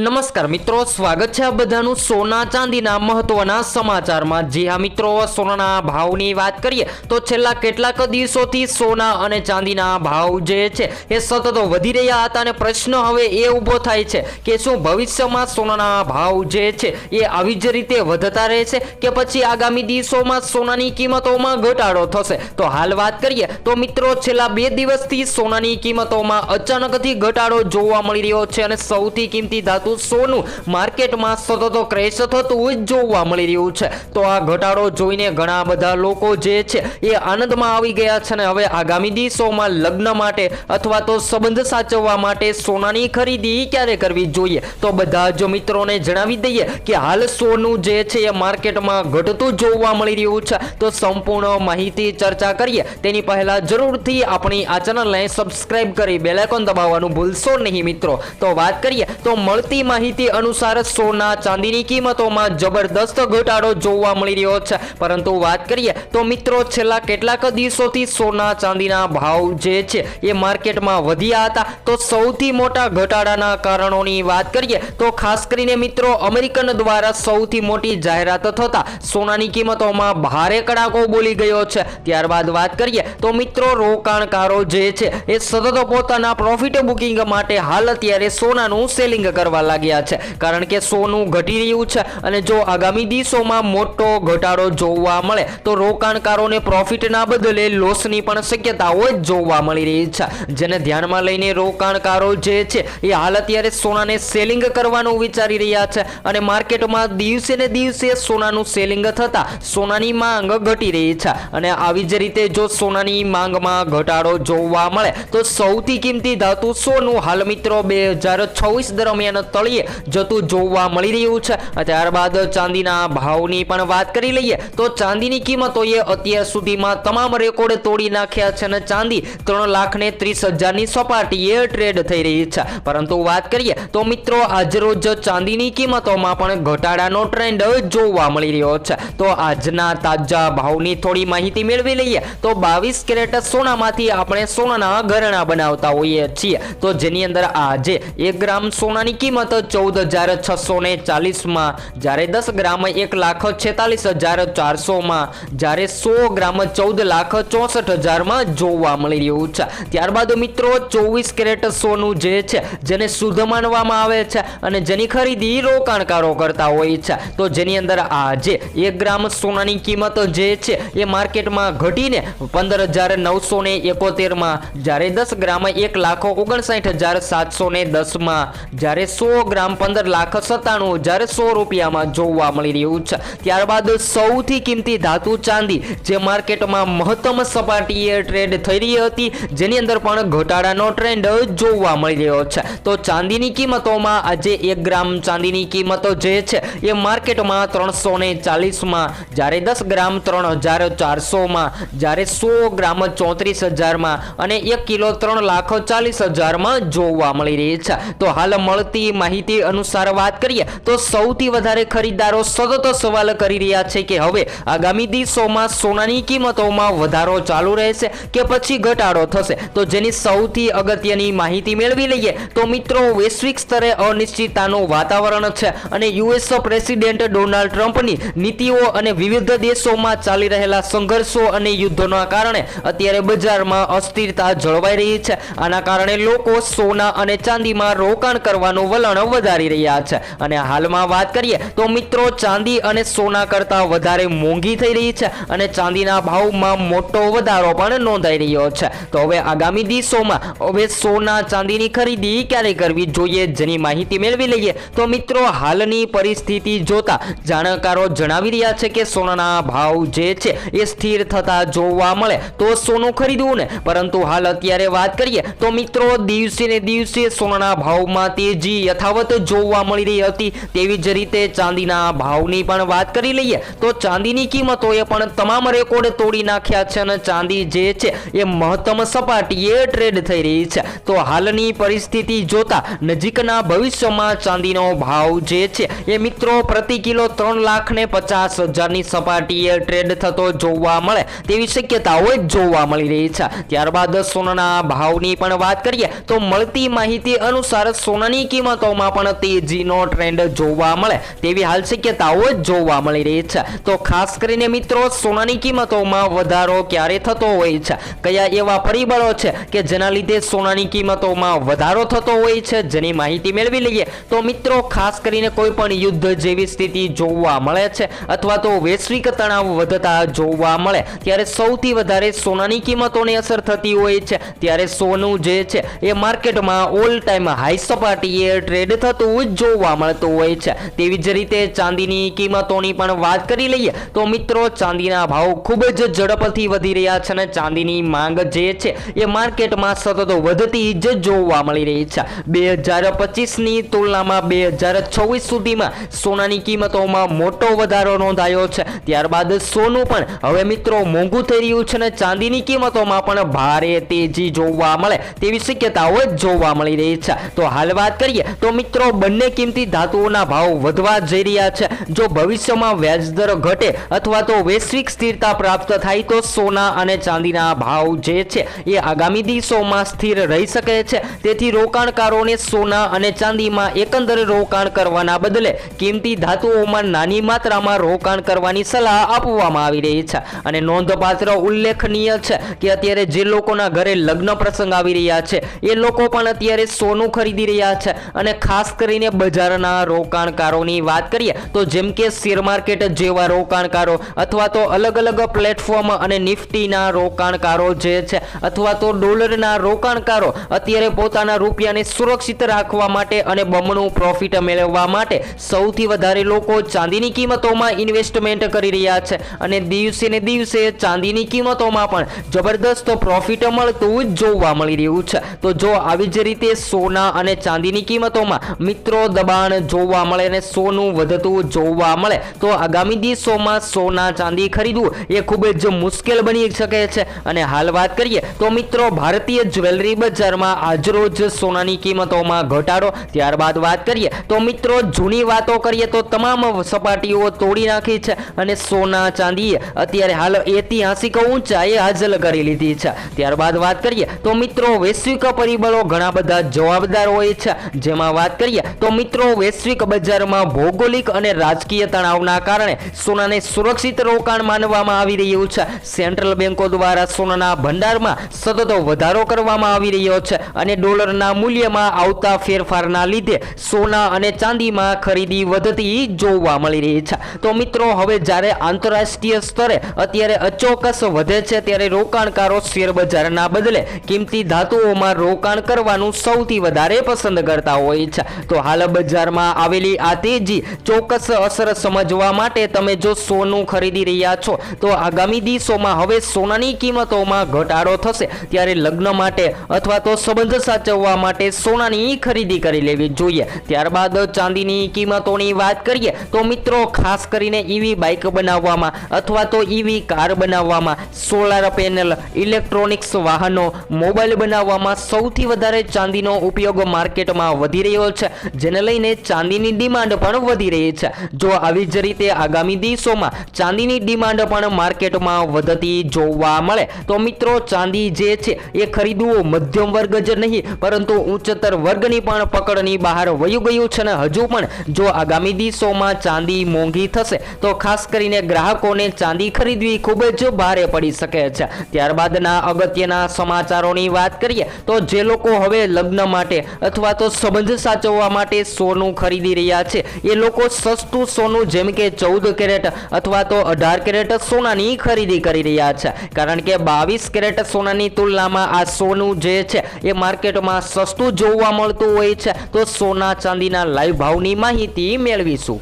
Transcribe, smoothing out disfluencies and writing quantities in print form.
નમસ્કાર મિત્રો, સ્વાગત છે આ બધાનું સોના ચાંદીના મહત્વના સમાચારમાં। જી હા મિત્રો, સોનાના ભાવની વાત કરીએ તો છેલ્લા કેટલાક દિવસોથી સોના અને ચાંદીના ભાવ જે છે એ સતત વધી રહ્યા હતા અને પ્રશ્ન હવે એ ઊભો થાય છે કે શું ભવિષ્યમાં સોનાના ભાવ જે છે એ આવી જ રીતે વધતા રહેશે કે પછી આગામી દિવસોમાં સોનાની કિંમતોમાં ઘટાડો થશે। તો હાલ વાત કરીએ તો મિત્રો, છેલ્લા 2 દિવસથી સોનાની કિંમતોમાં અચાનકથી ઘટાડો જોવા મળી રહ્યો છે અને સૌથી કિંમતી ધાતુ સોનું માર્કેટમાં સતત ક્રેશ થતું જોવા મળી રહ્યું છે। તો આ ઘટાડો જોઈને ઘણા બધા લોકો જે છે એ આનંદમાં આવી ગયા છે અને હવે આગામી દિવસોમાં લગ્ન માટે અથવા તો સંબંધ સાચવવા માટે સોનાની ખરીદી ક્યારે કરવી જોઈએ તો બધા જ મિત્રોને જણાવી દઈએ કે હાલ સોનું જે છે એ માર્કેટમાં ઘટતું જોવા મળી રહ્યું છે। તો સંપૂર્ણ માહિતી ચર્ચા કરીએ તેની પહેલા જરૂરથી આપણી આ ચેનલને સબસ્ક્રાઇબ કરી બેલ આઇકોન દબાવવાનું ભૂલશો નહીં મિત્રો। તો વાત કરીએ તો મળતી માહિતી અનુસાર સોના ચાંદીની કિંમતોમાં જબરદસ્ત ઘટાડો જોવા મળી રહ્યો છે, પરંતુ વાત કરીએ તો મિત્રો છેલ્લા કેટલાક દિવસોથી સોના ચાંદીના ભાવ જે છે એ માર્કેટમાં વધ્યા હતા। તો સૌથી મોટા ઘટાડાના કારણોની વાત કરીએ તો ખાસ કરીને મિત્રો અમેરિકન દ્વારા સૌથી મોટી જાહેરાત થતા સોનાની કિંમતોમાં ભારે કડાકો બોલી ગયો છે। ત્યારબાદ વાત કરીએ તો મિત્રો રોકાણકારો જે છે એ સતત પોતાના પ્રોફિટ બુકિંગ માટે હાલ અત્યારે સોનાનું સેલિંગ કરવા લાગ્યા છે, કારણ કે સોનું ઘટી રહ્યું છે અને જો આગામી દિવસોમાં મોટો ઘટાડો જોવા મળે તો રોકાણકારોને પ્રોફિટના બદલે લોસની પણ શક્યતાઓ જોવા મળી રહી છે, જેને ધ્યાનમાં લઈને રોકાણકારો જે છે એ હાલ અત્યારે સોનાને સેલિંગ કરવાનું વિચારી રહ્યા છે અને માર્કેટમાં દિવસે ને દિવસે સોનાનું સેલિંગ થતા સોનાની માંગ ઘટી રહી છે અને આવી જ રીતે જો સોનાની માંગમાં ઘટાડો જોવા મળે તો સૌથી કિંમતી ધાતુ સોનું હાલ મિત્રો 2026 દરમિયાન તળિયે જતું જોવા મળી રહ્યું છે। ત્યારબાદ ચાંદીના ભાવની પણ વાત કરી લઈએ તો ચાંદીની કિંમતોએ અત્યાર સુધીમાં તમામ રેકોર્ડ તોડી નાખ્યા છે અને ચાંદી 3,30,000ની સપાટીએ ટ્રેડ થઈ રહી છે, પરંતુ વાત કરીએ તો મિત્રો આજરોજ ચાંદીની કિંમતોમાં પણ ઘટાડાનો ટ્રેન્ડ જોવા મળી રહ્યો છે। તો આજના તાજા ભાવની થોડી માહિતી મેળવી લઈએ તો 22 કેરેટ સોનામાંથી આપણે સોનાના ઘરેણા બનાવતા હોઈએ છીએ, તો જેની અંદર આજે 1 ગ્રામ સોનાની કિંમત 14,640 માં, જ્યારે 10 ગ્રામ 1,46,400 માં, જ્યારે 100 ગ્રામ 14,64,000 માં જોવા મળી રહ્યું છે। ત્યારબાદ મિત્રો 24 કેરેટ સોનું જે છે જેને શુદ્ધ માનવામાં આવે છે અને જેની ખરીદી રોકાણકારો કરતા હોય છે, તો જેની અંદર આજે 1 ગ્રામ સોનાની કિંમત જે છે એ માર્કેટમાં ઘટીને 15,971 માં, જ્યારે 10 ગ્રામ 1,59,710 માં, જ્યારે 100 ગ્રામ 15,97,100 રૂપિયામાં જોવા મળી રહ્યું છે। ત્યારબાદ સૌથી કિંમતી ધાતુ ચાંદી જે માર્કેટમાં મહત્તમ સપાટીએ ટ્રેડ થઈ રહી હતી, જેની અંદર પણ ઘટાડાનો ટ્રેન્ડ જોવા મળી રહ્યો છે। તો ચાંદીની કિંમતોમાં આજે 1 ગ્રામ ચાંદીની કિંમતો જે છે એ માર્કેટમાં 340 માં, જ્યારે 10 ગ્રામ 3,400 માં, જ્યારે 100 ગ્રામ 34,000 માં અને 1 કિલો 3,40,000 માં જોવા મળી રહી છે। તો હાલ મળતી માહિતી અનુસાર વાત કરીએ તો સૌથી વધારે ખરીદદારો સતત સવાલ કરી રહ્યા છે કે હવે આગામી દિવસોમાં સોનાની કિંમતોમાં વધારો ચાલુ રહેશે કે પછી ઘટાડો થશે। તો જેની સૌથી અગત્યની માહિતી મેળવી લઈએ તો મિત્રો વૈશ્વિક સ્તરે અનિશ્ચિતતાનું વાતાવરણ છે અને યુએસ પ્રેસિડેન્ટ ડોનાલ્ડ ટ્રમ્પની નીતિઓ અને વિવિધ દેશોમાં ચાલી રહેલા સંઘર્ષો અને યુદ્ધોના કારણે અત્યારે બજારમાં અસ્થિરતા જળવાઈ રહી છે। આના કારણે લોકો સોના અને ચાંદીમાં રોકાણ કરવાનું વલણ વધારી રહ્યા છે અને હાલમાં વાત કરીએ તો મિત્રો ચાંદી અને સોના કરતાં વધારે મોંઘી થઈ રહી છે અને ચાંદીના ભાવમાં મોટો વધારો પણ નોંધાઈ રહ્યો છે। તો હવે આગામી દિવસોમાં હવે સોના ચાંદીની ખરીદી ક્યારે કરવી જોઈએ જેની માહિતી મેળવી લઈએ તો મિત્રો હાલની પરિસ્થિતિ જોતા જાણકારો જણાવી રહ્યા છે કે સોનાના ભાવ જે છે એ સ્થિર થતા જોવા મળે તો સોનું ખરીદવું ને, પરંતુ હાલ અત્યારે વાત કરીએ તો મિત્રો દિવસે ને દિવસે સોનાના ભાવમાં તેજી યથાવત જોવા મળી રહી હતી, તેવી જ રીતે ચાંદીના ભાવની પણ વાત કરી લઈએ તો ચાંદીની કિંમતોએ પણ તમામ રેકોર્ડ તોડી નાખ્યા છે અને ચાંદી જે છે એ મહત્તમ સપાટીએ ટ્રેડ થઈ રહી છે। તો હાલની પરિસ્થિતિ જોતા નજીકના ભવિષ્યમાં ચાંદીનો ભાવ જે છે એ મિત્રો પ્રતિ કિલો 3,50,000ની સપાટીએ ટ્રેડ થતો જોવા મળે તેવી શક્યતાઓ જોવા મળી રહી છે। ત્યારબાદ સોનાના ભાવની પણ વાત કરીએ તો મળતી માહિતી અનુસાર સોનાની કિંમતો કિંમતોમાં પણ તેજીનો ટ્રેન્ડ જોવા મળે તેવી હાલ શક્યતાઓ જોવા મળી રહી છે। તો ખાસ કરીને મિત્રો સોનાની કિંમતોમાં વધારો ક્યારે થતો હોય છે, કયા એવા પરિબળો છે કે જેના લીધે સોનાની કિંમતોમાં વધારો થતો હોય છે, જેની માહિતી મેળવી લઈએ। તો મિત્રો ખાસ કરીને કોઈ પણ યુદ્ધ જેવી સ્થિતિ જોવા મળે છે અથવા તો વૈશ્વિક તણાવ વધતા જોવા મળે ત્યારે સૌથી વધારે સોનાની કિંમતોને અસર થતી હોય છે। ત્યારે સોનું જે છે એ માર્કેટમાં ઓલ ટાઈમ હાઈ સપાટીએ ટ્રેડ થતું જોવા મળતું હોય છે। તેવી જ રીતે ચાંદીની કિંમતોની પણ વાત કરી લઈએ તો મિત્રો ચાંદીના ભાવ ખૂબ જ ઝડપથી વધી રહ્યા છે અને ચાંદીની માંગ જે છે એ માર્કેટમાં સતત વધતી જ જોવા મળી રહી છે। 2025ની તુલનામાં 2026 સુધીમાં સોનાની કિંમતોમાં મોટો વધારો નોંધાયો છે। ત્યારબાદ સોનું પણ હવે મિત્રો મોંઘું થઈ રહ્યું છે અને ચાંદીની કિંમતોમાં પણ ભારે તેજી જોવા મળે તેવી શક્યતાઓ જોવા મળી રહી છે। તો હાલ વાત કરીએ તો મિત્રો બંને કિંમતી ધાતુઓના ભાવ વધવા જઈ રહ્યા છે। જો ભવિષ્યમાં વ્યાજદર ઘટે અથવા તો વૈશ્વિક સ્થિરતા પ્રાપ્ત થાય તો સોના અને ચાંદીના ભાવ જે છે એ આગામી દિવસોમાં સ્થિર રહી શકે છે। તેથી રોકાણકારોને સોના અને ચાંદીમાં એકંદરે રોકાણ કરવાના બદલે કિંમતી ધાતુઓમાં નાની માત્રામાં રોકાણ કરવાની સલાહ આપવામાં આવી રહી છે। અને નોંધપાત્ર ઉલ્લેખનીય છે કે અત્યારે જે લોકોના ઘરે લગ્ન પ્રસંગ આવી રહ્યા છે એ લોકો પણ અત્યારે સોનું ખરીદી રહ્યા છે। અને ખાસ કરીને બજારના રોકાણકારોની વાત કરીએ તો જેમ કે શેર માર્કેટ જેવા રોકાણકારો અથવા તો અલગ અલગ પ્લેટફોર્મ અને નિફ્ટીના રોકાણકારો જે છે અથવા તો ડોલરના રોકાણકારો અત્યારે પોતાના રૂપિયાને સુરક્ષિત રાખવા માટે અને બમણું પ્રોફિટ મેળવવા માટે સૌથી વધારે લોકો ચાંદીની કિંમતોમાં ઇન્વેસ્ટમેન્ટ કરી રહ્યા છે। અને દિવસે ને દિવસે ચાંદીની કિંમતોમાં પણ જબરદસ્ત પ્રોફિટ મળતું જોવા મળી રહ્યું છે। તો જો આવી જ રીતે સોના અને ચાંદીની કિંમતોમાં મિત્રો દબાણ જોવા મળે અને સોનું વધતું જોવા મળે તો આગામી દિવસોમાં સોના ચાંદી ખરીદવું એ ખૂબ જ મુશ્કેલ બની શકે છે। અને હાલ વાત કરીએ તો મિત્રો ભારતીય જ્વેલરી બજારમાં આજરોજ સોનાની કિંમતોમાં ઘટાડો, ત્યારબાદ વાત કરીએ તો મિત્રો જૂની વાતો કરીએ તો તમામ સપાટીઓ તોડી નાખી છે અને સોના ચાંદીએ અત્યારે હાલ ઐતિહાસિક ઊંચાઈએ હાંસલ કરી લીધી છે। ત્યારબાદ વાત કરીએ તો મિત્રો વૈશ્વિક પરિબળો ઘણા બધા જવાબદાર હોય છે। જેમાં વાત કરીએ તો મિત્રો વૈશ્વિક બજારમાં ભૌગોલિક અને રાજકીય તણાવના કારણે સોનાને સુરક્ષિત રોકાણ માનવામાં આવી રહ્યું છે। સેન્ટ્રલ બેન્કો દ્વારા સોનાના ભંડારમાં સતત વધારો કરવામાં આવી રહ્યો છે અને ડોલરના મૂલ્યમાં આવતા ફેરફારના લીધે સોના અને ચાંદીમાં ખરીદી વધતી જોવા મળી રહી છે। તો મિત્રો હવે જ્યારે આંતરરાષ્ટ્રીય સ્તરે અત્યારે અચોક્કસ વધે છે ત્યારે રોકાણકારો શેર બજારના બદલે કિંમતી ધાતુઓમાં રોકાણ કરવાનું સૌથી વધારે પસંદ કરતા હોય છે। તો હાલ બજારમાં આવેલી આ તેજી ચોક્કસ અસર સમજવા માટે તમે જો સોનું ખરીદી રહ્યા છો તો આગામી દિવસોમાં હવે સોનાની કિંમતોમાં ઘટાડો થશે ત્યારે લગ્ન માટે અથવા તો સંબંધ સાચવવા માટે સોનાની ખરીદી કરી લેવી જોઈએ। ત્યારબાદ ચાંદીની કિંમતોની વાત કરીએ તો મિત્રો ખાસ કરીને ઈવી બાઇક બનાવવામાં અથવા તો ઈવી કાર બનાવવામાં, સોલાર પેનલ, ઇલેક્ટ્રોનિક્સ વાહનો, મોબાઈલ બનાવવામાં સૌથી વધારે ચાંદીનો ઉપયોગ માર્કેટમાં વધી રહ્યો છે, જેને લઈને ચાંદીની ડિમાન્ડ પણ વધી રહી છે। જો આવી જ રીતે આગામી દિવસોમાં ચાંદીની ડિમાન્ડ પણ માર્કેટમાં વધતી જોવા મળે તો મિત્રો ચાંદી જે છે એ ખરીદવું મધ્યમ વર્ગ જ નહીં પરંતુ ઉચ્ચતર વર્ગની પણ પકડની બહાર વયું ગયું છે। અને હજુ પણ જો આગામી દિવસોમાં ચાંદી મોંઘી થશે તો ખાસ કરીને ગ્રાહકોને ચાંદી ખરીદવી ખૂબ જ ભારે પડી શકે છે। ત્યારબાદના અગત્યના સમાચારોની વાત કરીએ તો જે લોકો હવે લગ્ન માટે અથવા તો સંબંધ સાચવવા માટે સોનું ખરીદી રહ્યા છે એ લોકો સસ્તું સોનું જેમ કે 14 કેરેટ અથવા તો 18 કેરેટ સોનાની ખરીદી કરી રહ્યા છે, કારણ કે 22 કેરેટ સોનાની તુલનામાં આ સોનું જે છે એ માર્કેટમાં સસ્તું જોવા મળતું હોય છે। તો સોના ચાંદીના લાઈવ ભાવની માહિતી મેળવીશું।